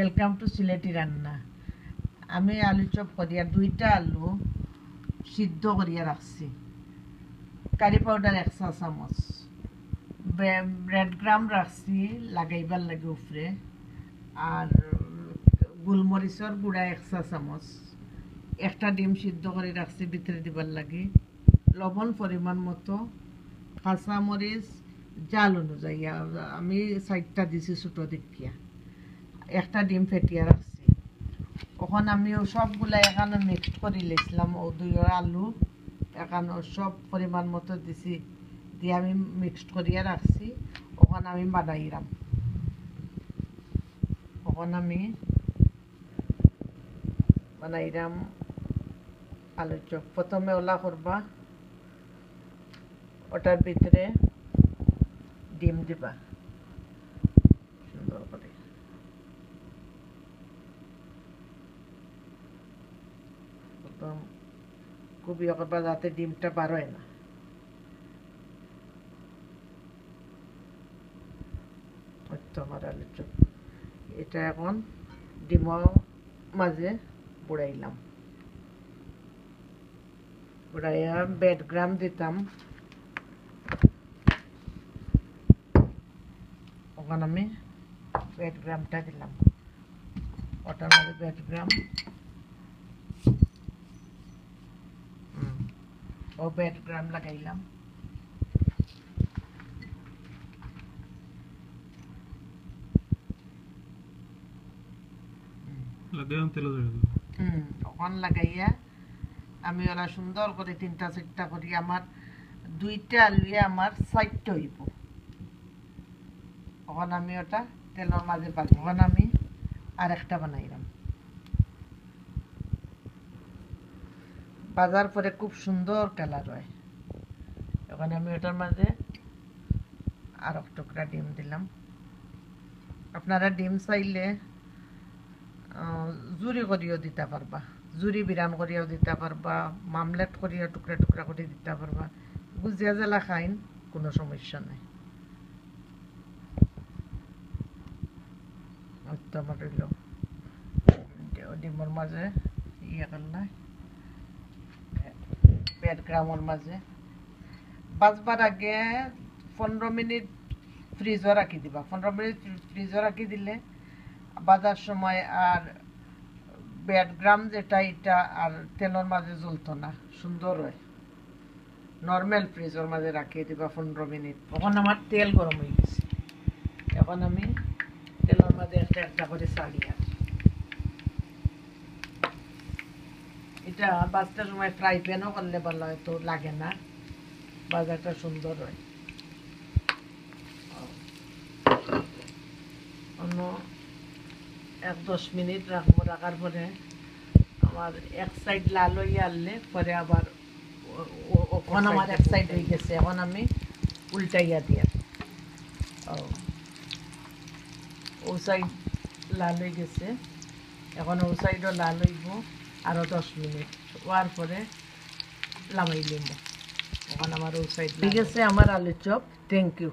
Welcome to सिलेटी रान्ना। आमी आलू चप करिया दुईटा आलू सिद्ध करिया राखছি কারি পাউডার 1 চা চামচ ব্রেড গ্রাম রাখছি লাগাইবার লাগে উপরে আর গোলমরিচের গুঁড়া 1 চা চামচ একটা ডিম সিদ্ধ করে রাখছি ভিতরে দিবার লাগে লবণ পরিমাণ মতো কাঁচা মরিচ জাল অনুযায়ী আমি 4টা দিছি ছোট দেখিয়া একটা ডিম ফেটিয়া রাখছি ওখানে আমি সবগুলা এখানে মিক্সড করে লিখলাম ও দুই আলু এখানে সব পরিমাণ মতো দিছি দিয়ে আমি মিক্সড করিয়া রাখছি ওখানে আমি বানাইলাম ওখানে আমি বানাইলাম আলু চপ প্রথমে ওলা করবা ওটার ভিতরে ডিম দিবা সুন্দর করে খুবই করবা যাতে ডিমটা বার হয় না আমার আলু চপ এটা এখন ডিমের মাঝে বুড়াইলাম বুড়াইয়া ব্রেড গ্রাম দিতাম ওখানে আমি ব্রেড গ্রামটা দিলাম ওটার মধ্যে ব্রেড গ্রাম ও ব্রেড গ্রাম লাগাইলাম ওখান লাগাইয়া আমি ওরা সুন্দর করে 3টা 4টা করি আমার 2টা আলুয়ে আমার 4টা হইব ওখানে আমি ওটা তেলের মাঝে ভাজি ওখানে আমি আরেকটা বানাইলাম বাজার পরে খুব সুন্দর কালার হয় ওখানে আমি ওটার মাঝে আর এক টুকরা ডিম দিলাম আপনারা ডিম চাইলে জুরি করিও দিতে পারবা জুরি বিরান করিও দিতে পারবা মামলেট করিও টুকরা টুকরা করে দিতে পারবা গুজিয়া জেলা খাইন কোনো সমস্যা নাই আমার রইল ডিমের মাঝে ইয়ে করলাই ব্রেড গ্রামের মাঝে বাজবার আগে 15 মিনিট ফ্রিজে রাখি দিবা 15 মিনিট ফ্রিজে রাখি দিলে বাজার সময় আর ব্রেড গ্রাম যেটা এটা আর তেলের মাঝে জ্বলতো না সুন্দর হয় নর্মাল ফ্রিজের মাঝে রাখিয়ে দিবা 15 মিনিট তখন আমার তেল গরম হয়ে গেছে এখন আমি তেলের মাঝে একটা একটা করে ছাড়িয়ে এটা বাজার সময় ফ্রাই প্যানও করলে ভালো হয় তো লাগে না বাজারটা সুন্দর হয় অন্য 1-10 মিনিট রাখবো রাখার পরে আমার এক সাইড লাল হয়ে আনলে পরে আবার ওখানে আমার এক সাইড হয়ে গেছে এখন আমি উল্টাইয়া দিয়ে ও সাইড লাল হয়ে গেছে এখন ও সাইডও লাল হইব আরও 10 মিনিট হওয়ার পরে লামাই লিব ওখানে আমার ও সাইড হয়ে গেছে আমার আলু চপ থ্যাংক ইউ